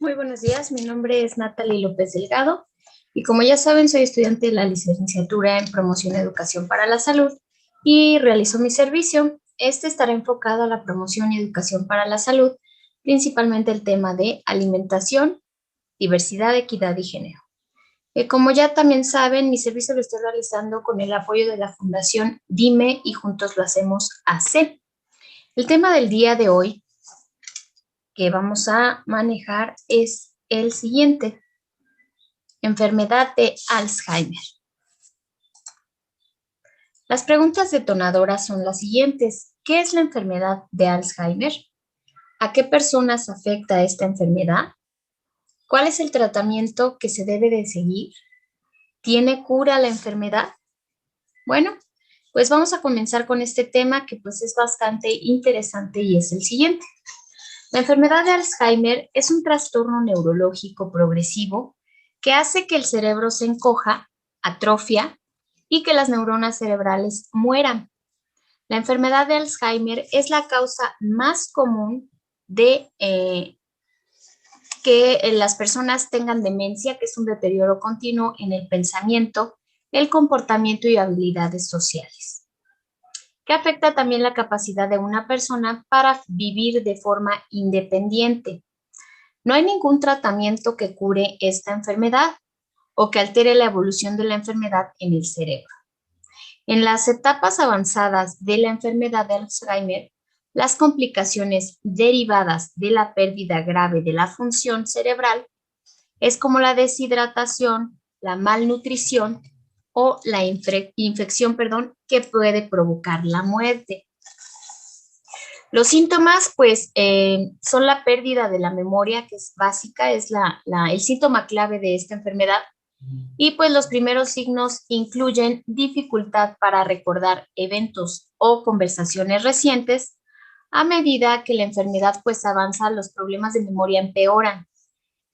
Muy buenos días, mi nombre es Natalie López Delgado y como ya saben soy estudiante de la licenciatura en Promoción y Educación para la Salud y realizo mi servicio. Este estará enfocado a la promoción y educación para la salud, principalmente el tema de alimentación, diversidad, equidad y género. Como ya también saben, mi servicio lo estoy realizando con el apoyo de la Fundación Dime y Juntos lo Hacemos AC. El tema del día de hoy que vamos a manejar es el siguiente: enfermedad de Alzheimer. Las preguntas detonadoras son las siguientes. ¿Qué es la enfermedad de Alzheimer? ¿A qué personas afecta esta enfermedad? ¿Cuál es el tratamiento que se debe de seguir? ¿Tiene cura la enfermedad? Bueno, pues vamos a comenzar con este tema que pues es bastante interesante y es el siguiente. La enfermedad de Alzheimer es un trastorno neurológico progresivo que hace que el cerebro se encoja, atrofia y que las neuronas cerebrales mueran. La enfermedad de Alzheimer es la causa más común de que las personas tengan demencia, que es un deterioro continuo en el pensamiento, el comportamiento y habilidades sociales, que afecta también la capacidad de una persona para vivir de forma independiente. No hay ningún tratamiento que cure esta enfermedad o que altere la evolución de la enfermedad en el cerebro. En las etapas avanzadas de la enfermedad de Alzheimer, las complicaciones derivadas de la pérdida grave de la función cerebral es como la deshidratación, la malnutrición o la infección, que puede provocar la muerte. Los síntomas, pues, son la pérdida de la memoria, que es básica, es el síntoma clave de esta enfermedad. Y pues los primeros signos incluyen dificultad para recordar eventos o conversaciones recientes. A medida que la enfermedad pues avanza, los problemas de memoria empeoran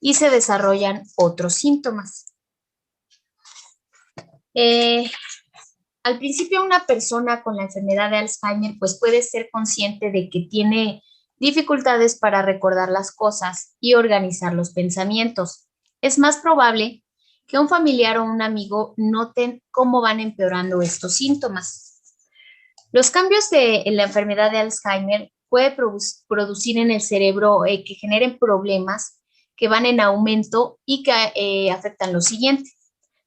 y se desarrollan otros síntomas. Al principio, una persona con la enfermedad de Alzheimer pues puede ser consciente de que tiene dificultades para recordar las cosas y organizar los pensamientos. Es más probable que un familiar o un amigo noten cómo van empeorando estos síntomas. Los cambios en la enfermedad de Alzheimer puede producir en el cerebro que generen problemas que van en aumento y que afectan lo siguiente.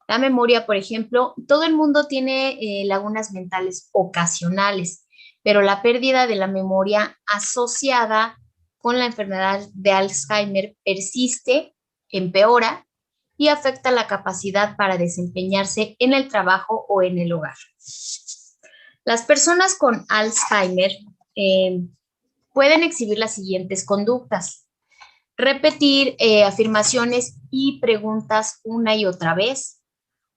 La memoria, por ejemplo, todo el mundo tiene lagunas mentales ocasionales, pero la pérdida de la memoria asociada con la enfermedad de Alzheimer persiste, empeora y afecta la capacidad para desempeñarse en el trabajo o en el hogar. Las personas con Alzheimer pueden exhibir las siguientes conductas: repetir afirmaciones y preguntas una y otra vez,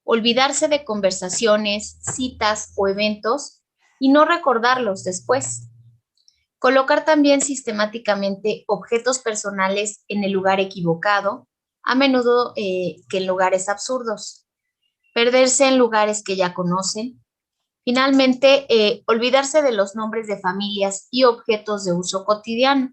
olvidarse de conversaciones, citas o eventos y no recordarlos después. Colocar también sistemáticamente objetos personales en el lugar equivocado, a menudo que en lugares absurdos. Perderse en lugares que ya conocen. Finalmente, olvidarse de los nombres de familias y objetos de uso cotidiano.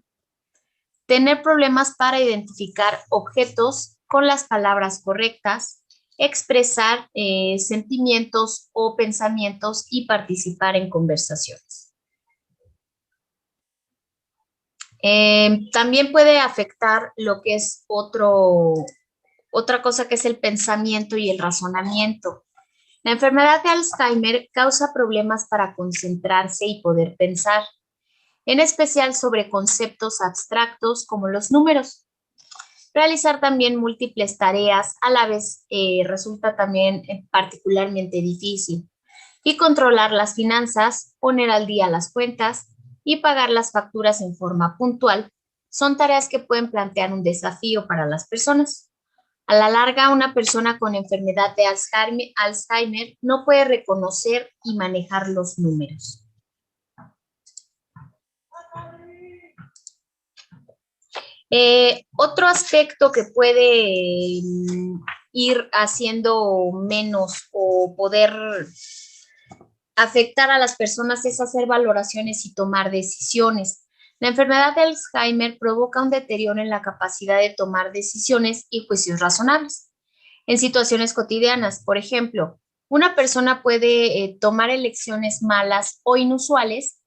Tener problemas para identificar objetos con las palabras correctas, expresar sentimientos o pensamientos y participar en conversaciones. También puede afectar lo que es otra cosa que es el pensamiento y el razonamiento. La enfermedad de Alzheimer causa problemas para concentrarse y poder pensar, en especial sobre conceptos abstractos como los números. Realizar también múltiples tareas a la vez resulta también particularmente difícil. Y controlar las finanzas, poner al día las cuentas y pagar las facturas en forma puntual son tareas que pueden plantear un desafío para las personas. A la larga, una persona con enfermedad de Alzheimer no puede reconocer y manejar los números. Otro aspecto que puede ir haciendo menos o poder afectar a las personas es hacer valoraciones y tomar decisiones. La enfermedad de Alzheimer provoca un deterioro en la capacidad de tomar decisiones y juicios razonables. En situaciones cotidianas, por ejemplo, una persona puede tomar elecciones malas o inusuales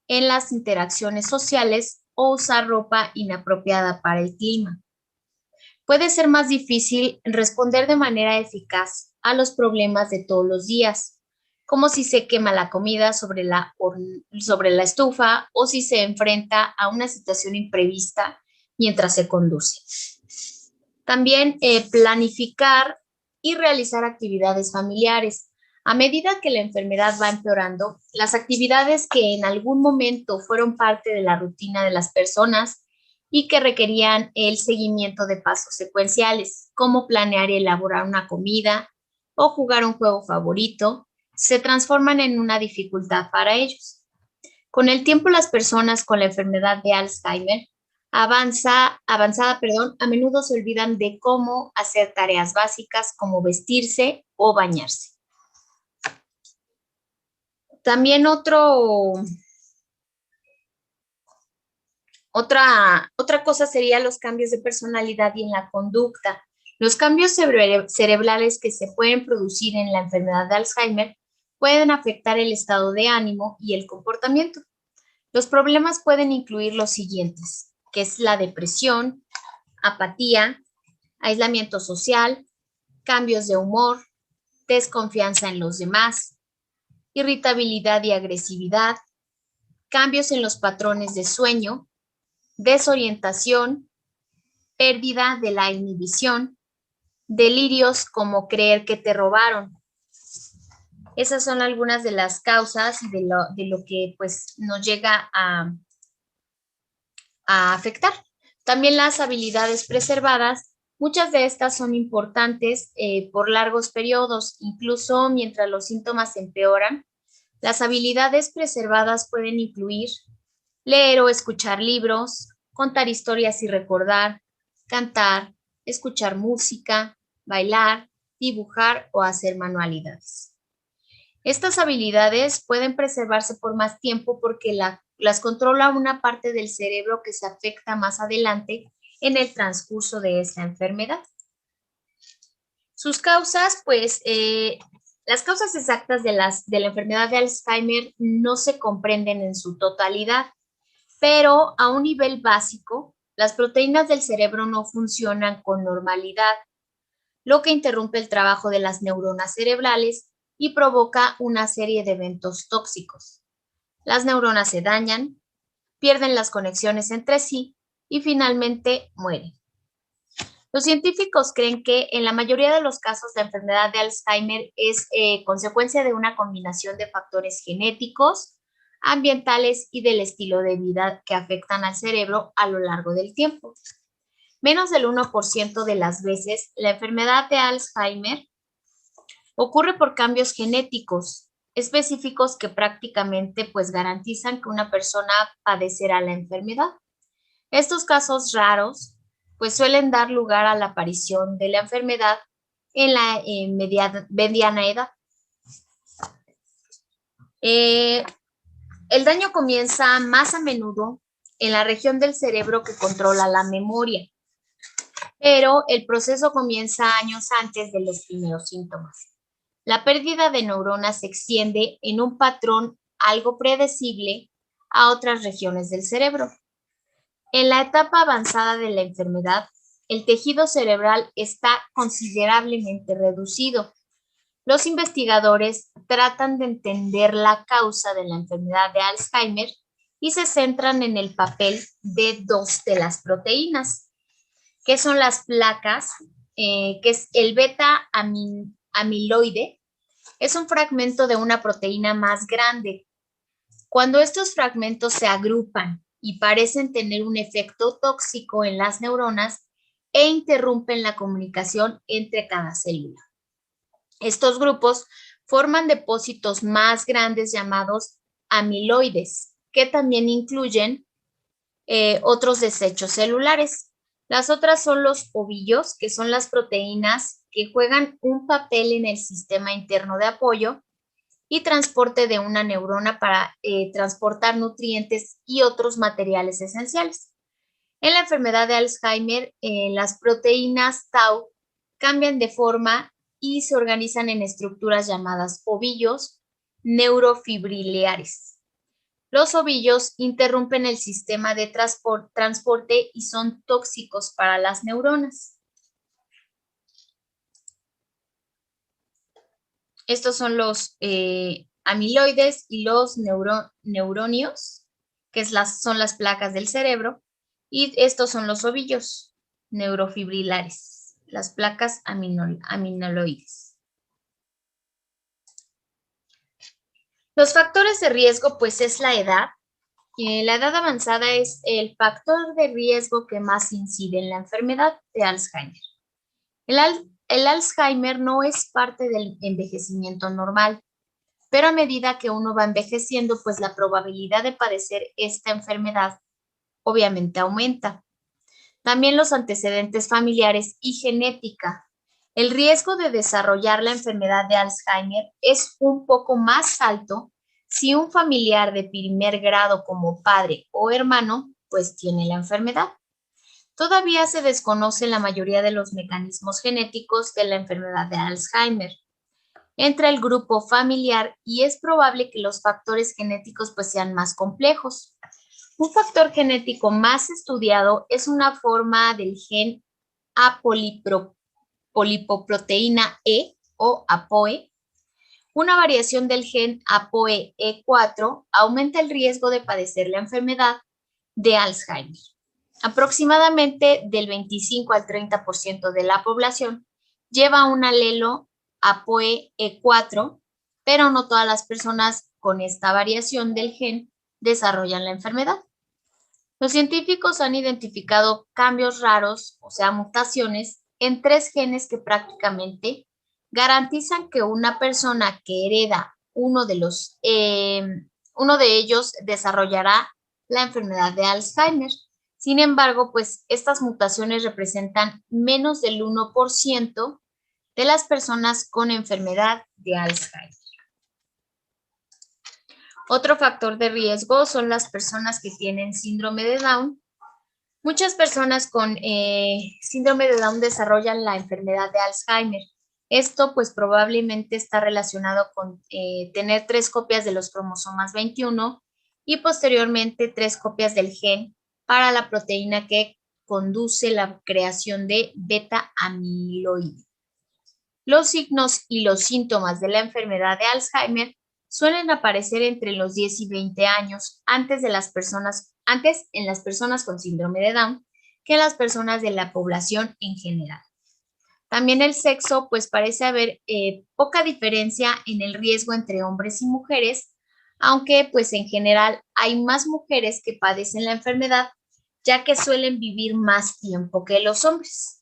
en las interacciones sociales o usar ropa inapropiada para el clima. Puede ser más difícil responder de manera eficaz a los problemas de todos los días, como si se quema la comida sobre la estufa o si se enfrenta a una situación imprevista mientras se conduce. También planificar y realizar actividades familiares. A medida que la enfermedad va empeorando, las actividades que en algún momento fueron parte de la rutina de las personas y que requerían el seguimiento de pasos secuenciales, como planear y elaborar una comida o jugar un juego favorito, se transforman en una dificultad para ellos. Con el tiempo, las personas con la enfermedad de Alzheimer avanzada, a menudo se olvidan de cómo hacer tareas básicas como vestirse o bañarse. También otra cosa sería los cambios de personalidad y en la conducta. Los cambios cerebrales que se pueden producir en la enfermedad de Alzheimer pueden afectar el estado de ánimo y el comportamiento. Los problemas pueden incluir los siguientes, que es la depresión, apatía, aislamiento social, cambios de humor, desconfianza en los demás, irritabilidad y agresividad, cambios en los patrones de sueño, desorientación, pérdida de la inhibición, delirios como creer que te robaron. Esas son algunas de las causas de lo que pues, nos llega a afectar. También las habilidades preservadas, muchas de estas son importantes por largos periodos, incluso mientras los síntomas empeoran. Las habilidades preservadas pueden incluir leer o escuchar libros, contar historias y recordar, cantar, escuchar música, bailar, dibujar o hacer manualidades. Estas habilidades pueden preservarse por más tiempo porque las controla una parte del cerebro que se afecta más adelante en el transcurso de esta enfermedad. Sus causas, pues, las causas exactas de la enfermedad de Alzheimer no se comprenden en su totalidad, pero a un nivel básico, las proteínas del cerebro no funcionan con normalidad, lo que interrumpe el trabajo de las neuronas cerebrales y provoca una serie de eventos tóxicos. Las neuronas se dañan, pierden las conexiones entre sí y finalmente mueren. Los científicos creen que en la mayoría de los casos la enfermedad de Alzheimer es consecuencia de una combinación de factores genéticos, ambientales y del estilo de vida que afectan al cerebro a lo largo del tiempo. Menos del 1% de las veces la enfermedad de Alzheimer ocurre por cambios genéticos específicos que prácticamente pues garantizan que una persona padecerá la enfermedad. Estos casos raros pues suelen dar lugar a la aparición de la enfermedad en la mediana edad. El daño comienza más a menudo en la región del cerebro que controla la memoria, pero el proceso comienza años antes de los primeros síntomas. La pérdida de neuronas se extiende en un patrón algo predecible a otras regiones del cerebro. En la etapa avanzada de la enfermedad, el tejido cerebral está considerablemente reducido. Los investigadores tratan de entender la causa de la enfermedad de Alzheimer y se centran en el papel de dos de las proteínas, que son las placas, que es el beta-amiloide. Es un fragmento de una proteína más grande. Cuando estos fragmentos se agrupan y parecen tener un efecto tóxico en las neuronas e interrumpen la comunicación entre cada célula. Estos grupos forman depósitos más grandes llamados amiloides, que también incluyen otros desechos celulares. Las otras son los ovillos, que son las proteínas que juegan un papel en el sistema interno de apoyo y transporte de una neurona para transportar nutrientes y otros materiales esenciales. En la enfermedad de Alzheimer, las proteínas tau cambian de forma y se organizan en estructuras llamadas ovillos neurofibrilares. Los ovillos interrumpen el sistema de transporte y son tóxicos para las neuronas. Estos son los amiloides y los neuronios, que son las placas del cerebro, y estos son los ovillos neurofibrilares, las placas amiloides. Los factores de riesgo, pues es la edad. La edad avanzada es el factor de riesgo que más incide en la enfermedad de Alzheimer. El Alzheimer no es parte del envejecimiento normal, pero a medida que uno va envejeciendo, pues la probabilidad de padecer esta enfermedad obviamente aumenta. También los antecedentes familiares y genética. El riesgo de desarrollar la enfermedad de Alzheimer es un poco más alto si un familiar de primer grado como padre o hermano, pues tiene la enfermedad. Todavía se desconoce la mayoría de los mecanismos genéticos de la enfermedad de Alzheimer. Entra el grupo familiar y es probable que los factores genéticos pues sean más complejos. Un factor genético más estudiado es una forma del gen apolipoproteína E o APOE. Una variación del gen APOE4 aumenta el riesgo de padecer la enfermedad de Alzheimer. Aproximadamente del 25 al 30% de la población lleva un alelo APOE4, pero no todas las personas con esta variación del gen desarrollan la enfermedad. Los científicos han identificado cambios raros, o sea, mutaciones, en 3 genes que prácticamente garantizan que una persona que hereda uno de ellos desarrollará la enfermedad de Alzheimer. Sin embargo, pues estas mutaciones representan menos del 1% de las personas con enfermedad de Alzheimer. Otro factor de riesgo son las personas que tienen síndrome de Down. Muchas personas con síndrome de Down desarrollan la enfermedad de Alzheimer. Esto pues probablemente está relacionado con tener 3 copias de los cromosomas 21 y posteriormente 3 copias del gen para la proteína que conduce la creación de beta amiloide. Los signos y los síntomas de la enfermedad de Alzheimer suelen aparecer entre los 10 y 20 años antes en las personas con síndrome de Down que en las personas de la población en general. También el sexo, pues parece haber poca diferencia en el riesgo entre hombres y mujeres, aunque pues en general hay más mujeres que padecen la enfermedad, ya que suelen vivir más tiempo que los hombres.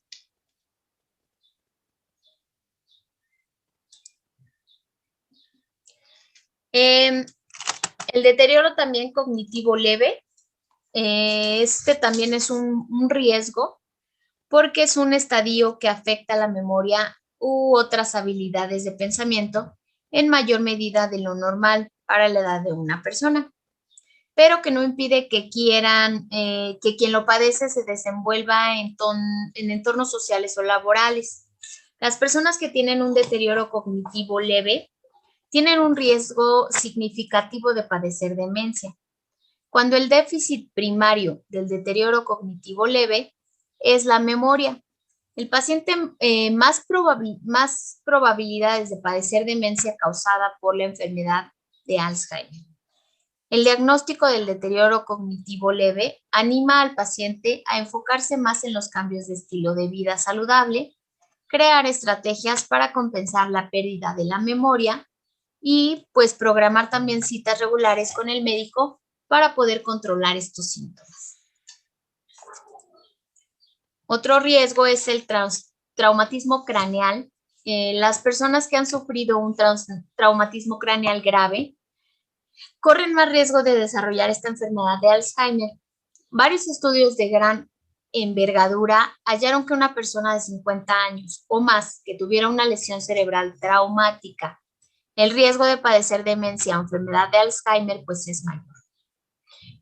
El deterioro también cognitivo leve, este también es un riesgo porque es un estadio que afecta la memoria u otras habilidades de pensamiento en mayor medida de lo normal para la edad de una persona, pero que no impide que que quien lo padece se desenvuelva en entornos sociales o laborales. Las personas que tienen un deterioro cognitivo leve tienen un riesgo significativo de padecer demencia. Cuando el déficit primario del deterioro cognitivo leve es la memoria, el paciente más probabilidades de padecer demencia causada por la enfermedad de Alzheimer. El diagnóstico del deterioro cognitivo leve anima al paciente a enfocarse más en los cambios de estilo de vida saludable, crear estrategias para compensar la pérdida de la memoria y pues programar también citas regulares con el médico para poder controlar estos síntomas. Otro riesgo es el traumatismo craneal. Las personas que han sufrido un traumatismo craneal grave corren más riesgo de desarrollar esta enfermedad de Alzheimer. Varios estudios de gran envergadura hallaron que una persona de 50 años o más que tuviera una lesión cerebral traumática el riesgo de padecer demencia o enfermedad de Alzheimer pues es mayor.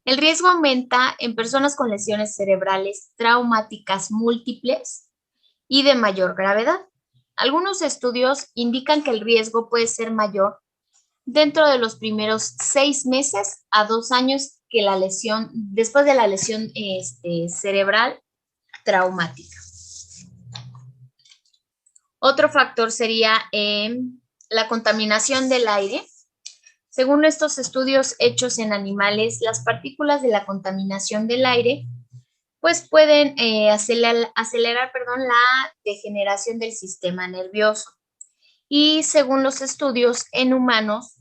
El riesgo aumenta en personas con lesiones cerebrales traumáticas múltiples y de mayor gravedad. Algunos estudios indican que el riesgo puede ser mayor dentro de los primeros 6 meses a 2 años que la lesión, después de la lesión cerebral traumática. Otro factor sería la contaminación del aire. Según estos estudios hechos en animales, las partículas de la contaminación del aire pues pueden acelerar la degeneración del sistema nervioso. Y según los estudios en humanos,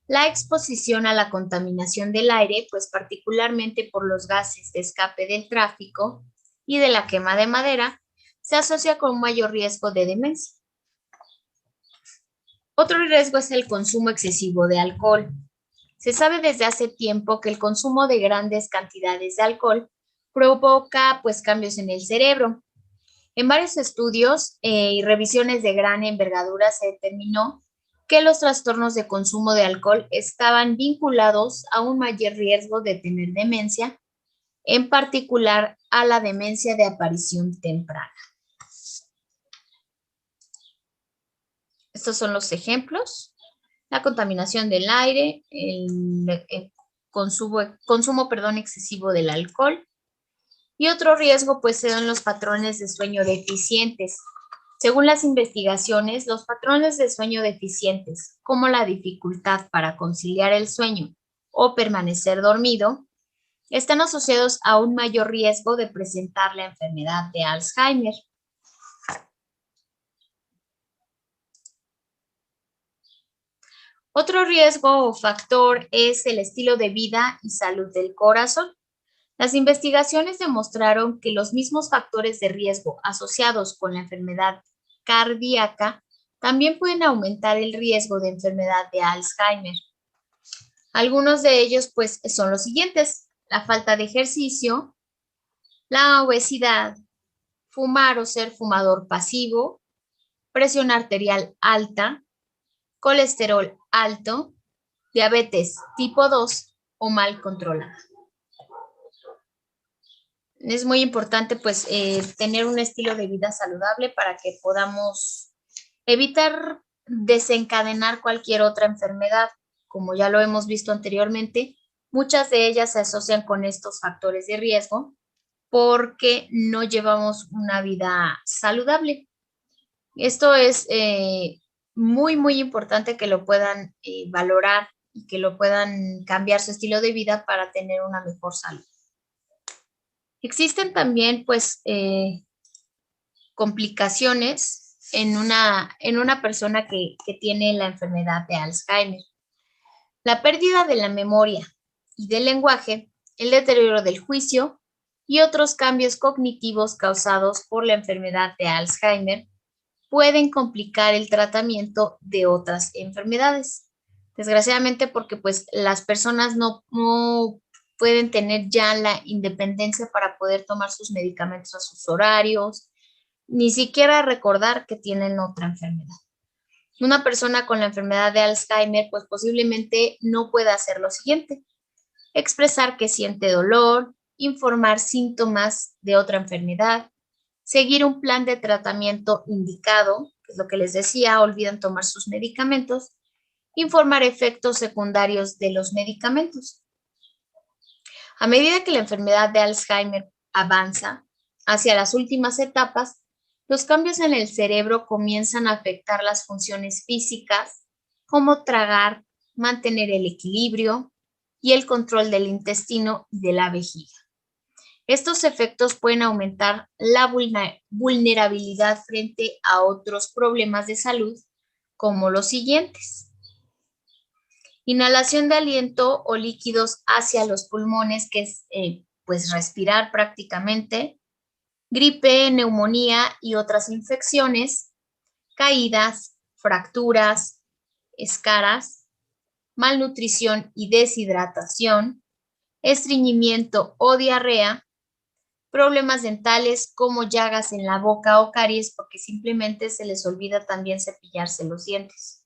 la exposición a la contaminación del aire, pues particularmente por los gases de escape del tráfico y de la quema de madera, se asocia con un mayor riesgo de demencia. Otro riesgo es el consumo excesivo de alcohol. Se sabe desde hace tiempo que el consumo de grandes cantidades de alcohol provoca pues cambios en el cerebro. En varios estudios y revisiones de gran envergadura se determinó que los trastornos de consumo de alcohol estaban vinculados a un mayor riesgo de tener demencia, en particular a la demencia de aparición temprana. Estos son los ejemplos: la contaminación del aire, el consumo excesivo del alcohol. Y otro riesgo pues son los patrones de sueño deficientes. Según las investigaciones, los patrones de sueño deficientes, como la dificultad para conciliar el sueño o permanecer dormido, están asociados a un mayor riesgo de presentar la enfermedad de Alzheimer. Otro riesgo o factor es el estilo de vida y salud del corazón. Las investigaciones demostraron que los mismos factores de riesgo asociados con la enfermedad cardíaca también pueden aumentar el riesgo de enfermedad de Alzheimer. Algunos de ellos pues son los siguientes: la falta de ejercicio, la obesidad, fumar o ser fumador pasivo, presión arterial alta, colesterol alto, diabetes tipo 2 o mal controlada. Es muy importante pues tener un estilo de vida saludable para que podamos evitar desencadenar cualquier otra enfermedad. Como ya lo hemos visto anteriormente, muchas de ellas se asocian con estos factores de riesgo porque no llevamos una vida saludable. Esto es muy, muy importante que lo puedan valorar y que lo puedan cambiar su estilo de vida para tener una mejor salud. Existen también, pues, complicaciones en una persona que tiene la enfermedad de Alzheimer. La pérdida de la memoria y del lenguaje, el deterioro del juicio y otros cambios cognitivos causados por la enfermedad de Alzheimer pueden complicar el tratamiento de otras enfermedades. Desgraciadamente, porque pues las personas no pueden tener ya la independencia para poder tomar sus medicamentos a sus horarios, ni siquiera recordar que tienen otra enfermedad. Una persona con la enfermedad de Alzheimer pues posiblemente no pueda hacer lo siguiente: expresar que siente dolor, informar síntomas de otra enfermedad, seguir un plan de tratamiento indicado, que es lo que les decía, olvidan tomar sus medicamentos, informar efectos secundarios de los medicamentos. A medida que la enfermedad de Alzheimer avanza hacia las últimas etapas, los cambios en el cerebro comienzan a afectar las funciones físicas, como tragar, mantener el equilibrio y el control del intestino y de la vejiga. Estos efectos pueden aumentar la vulnerabilidad frente a otros problemas de salud, como los siguientes: inhalación de aliento o líquidos hacia los pulmones, que es pues respirar prácticamente, gripe, neumonía y otras infecciones, caídas, fracturas, escaras, malnutrición y deshidratación, estreñimiento o diarrea, problemas dentales como llagas en la boca o caries porque simplemente se les olvida también cepillarse los dientes.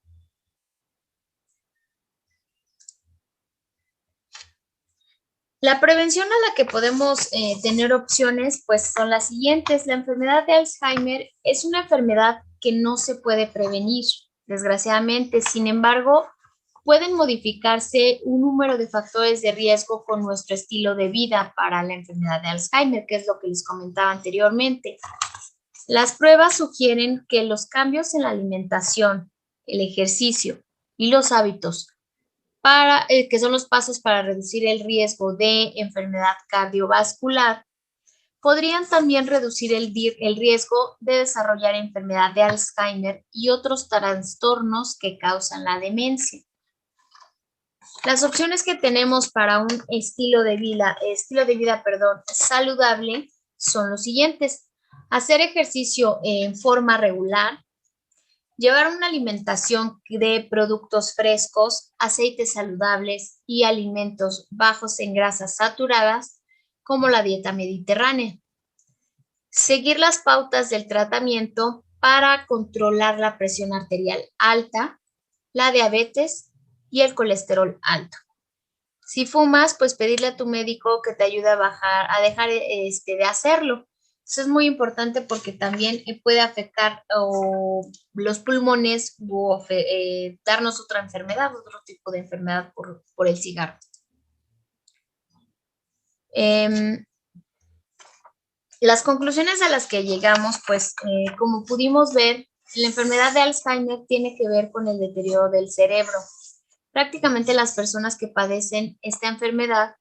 La prevención a la que podemos tener opciones, pues son las siguientes. La enfermedad de Alzheimer es una enfermedad que no se puede prevenir, desgraciadamente. Sin embargo, pueden modificarse un número de factores de riesgo con nuestro estilo de vida para la enfermedad de Alzheimer, que es lo que les comentaba anteriormente. Las pruebas sugieren que los cambios en la alimentación, el ejercicio y los hábitos que son los pasos para reducir el riesgo de enfermedad cardiovascular, podrían también reducir el riesgo de desarrollar enfermedad de Alzheimer y otros trastornos que causan la demencia. Las opciones que tenemos para un estilo de vida, saludable son los siguientes. Hacer ejercicio en forma regular, llevar una alimentación de productos frescos, aceites saludables y alimentos bajos en grasas saturadas, como la dieta mediterránea. Seguir las pautas del tratamiento para controlar la presión arterial alta, la diabetes y el colesterol alto. Si fumas, pues pedirle a tu médico que te ayude a dejar de hacerlo. Eso es muy importante porque también puede afectar los pulmones o darnos otra enfermedad, otro tipo de enfermedad por el cigarro. Las conclusiones a las que llegamos, pues como pudimos ver, la enfermedad de Alzheimer tiene que ver con el deterioro del cerebro. Prácticamente las personas que padecen esta enfermedad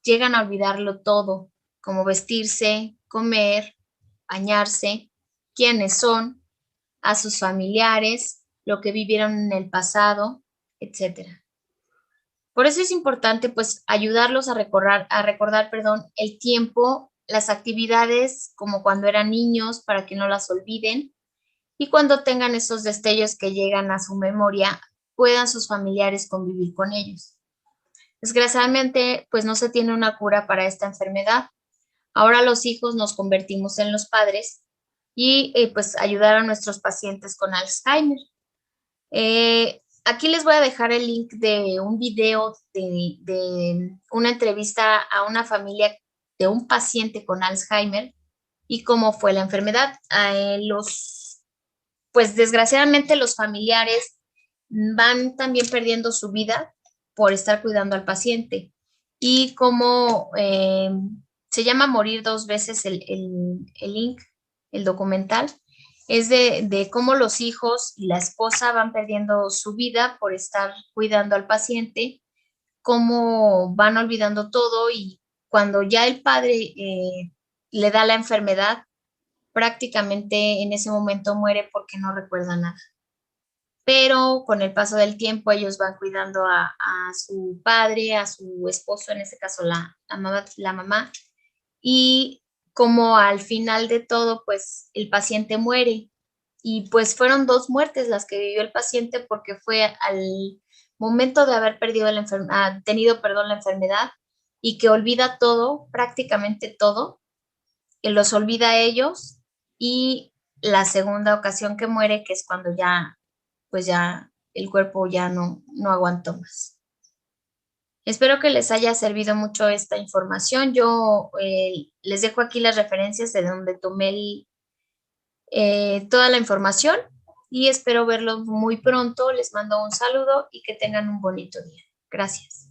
llegan a olvidarlo todo, como vestirse, comer, bañarse, quiénes son, a sus familiares, lo que vivieron en el pasado, etcétera. Por eso es importante pues ayudarlos a recordar, el tiempo, las actividades como cuando eran niños para que no las olviden y cuando tengan esos destellos que llegan a su memoria, puedan sus familiares convivir con ellos. Desgraciadamente, pues no se tiene una cura para esta enfermedad. Ahora los hijos nos convertimos en los padres y pues ayudar a nuestros pacientes con Alzheimer. Aquí les voy a dejar el link de un video de una entrevista a una familia de un paciente con Alzheimer y cómo fue la enfermedad. Pues desgraciadamente los familiares van también perdiendo su vida por estar cuidando al paciente. Y como se llama Morir dos veces el link, el documental, es de cómo los hijos y la esposa van perdiendo su vida por estar cuidando al paciente, cómo van olvidando todo y cuando ya el padre le da la enfermedad, prácticamente en ese momento muere porque no recuerda nada. Pero con el paso del tiempo ellos van cuidando a su padre, a su esposo, en este caso la mamá, y como al final de todo, pues el paciente muere. Y pues fueron dos muertes las que vivió el paciente porque fue al momento de haber tenido, la enfermedad y que olvida todo, prácticamente todo, que los olvida a ellos y la segunda ocasión que muere, que es cuando ya, pues ya el cuerpo ya no aguantó más. Espero que les haya servido mucho esta información. Yo les dejo aquí las referencias de donde tomé toda la información y espero verlos muy pronto. Les mando un saludo y que tengan un bonito día. Gracias.